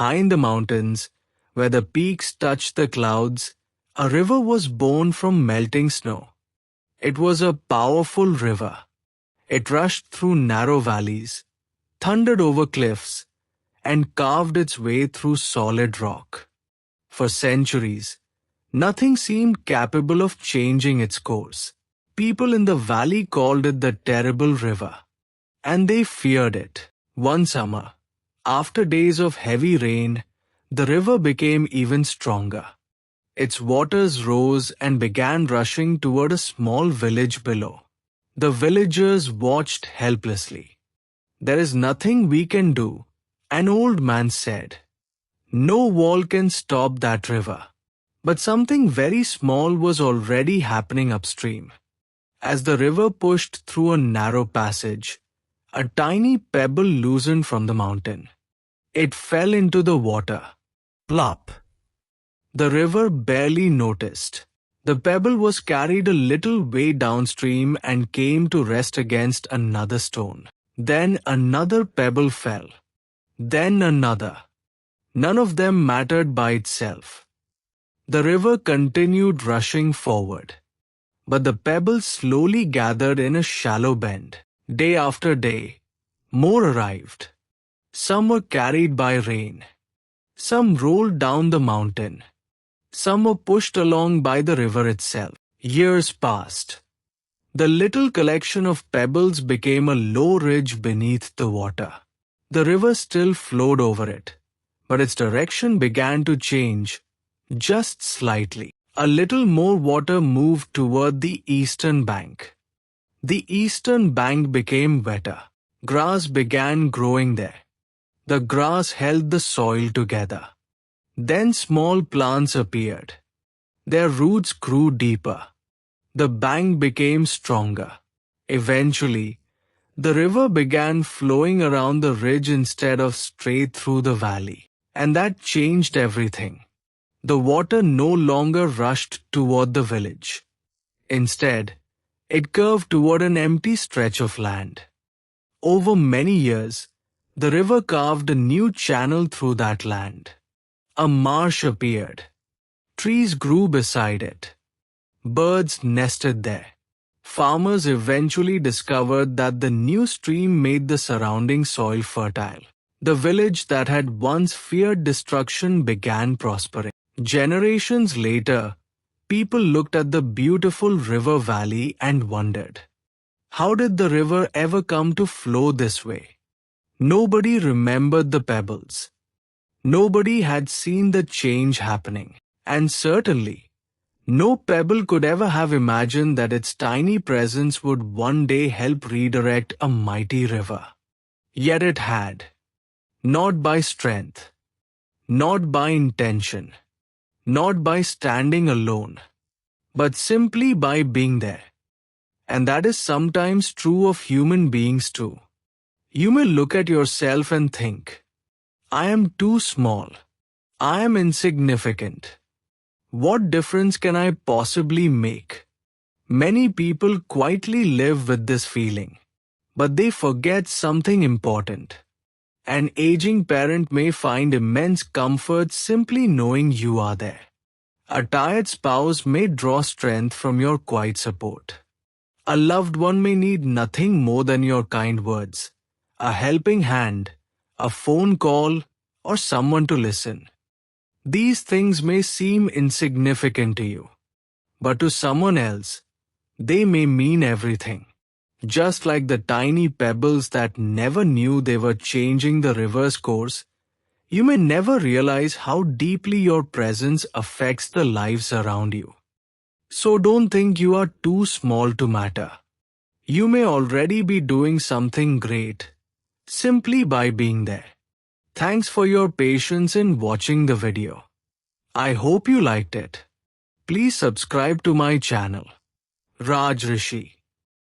High in the mountains, where the peaks touched the clouds, a river was born from melting snow. It was a powerful river. It rushed through narrow valleys, thundered over cliffs, and carved its way through solid rock. For centuries, nothing seemed capable of changing its course. People in the valley called it the Terrible River, and they feared it. One summer, after days of heavy rain, the river became even stronger. Its waters rose and began rushing toward a small village below. The villagers watched helplessly. "There is nothing we can do," an old man said. "No wall can stop that river." But something very small was already happening upstream. As the river pushed through a narrow passage, a tiny pebble loosened from the mountain. It fell into the water. Plop! The river barely noticed. The pebble was carried a little way downstream and came to rest against another stone. Then another pebble fell. Then another. None of them mattered by itself. The river continued rushing forward. But the pebbles slowly gathered in a shallow bend. Day after day, more arrived. Some were carried by rain. Some rolled down the mountain. Some were pushed along by the river itself. Years passed. The little collection of pebbles became a low ridge beneath the water. The river still flowed over it, but its direction began to change, just slightly. A little more water moved toward the eastern bank. The eastern bank became wetter. Grass began growing there. The grass held the soil together. Then small plants appeared. Their roots grew deeper. The bank became stronger. Eventually, the river began flowing around the ridge instead of straight through the valley. And that changed everything. The water no longer rushed toward the village. Instead, it curved toward an empty stretch of land. Over many years, the river carved a new channel through that land. A marsh appeared. Trees grew beside it. Birds nested there. Farmers eventually discovered that the new stream made the surrounding soil fertile. The village that had once feared destruction began prospering. Generations later, people looked at the beautiful river valley and wondered, how did the river ever come to flow this way? Nobody remembered the pebbles. Nobody had seen the change happening. And certainly, no pebble could ever have imagined that its tiny presence would one day help redirect a mighty river. Yet it had. Not by strength. Not by intention. Not by standing alone. But simply by being there. And that is sometimes true of human beings too. You may look at yourself and think, I am too small. I am insignificant. What difference can I possibly make? Many people quietly live with this feeling, but they forget something important. An aging parent may find immense comfort simply knowing you are there. A tired spouse may draw strength from your quiet support. A loved one may need nothing more than your kind words, a helping hand, a phone call, or someone to listen. These things may seem insignificant to you, but to someone else, they may mean everything. Just like the tiny pebbles that never knew they were changing the river's course, you may never realize how deeply your presence affects the lives around you. So don't think you are too small to matter. You may already be doing something great, simply by being there. Thanks for your patience in watching the video. I hope you liked it. Please subscribe to my channel. Raj Rishi.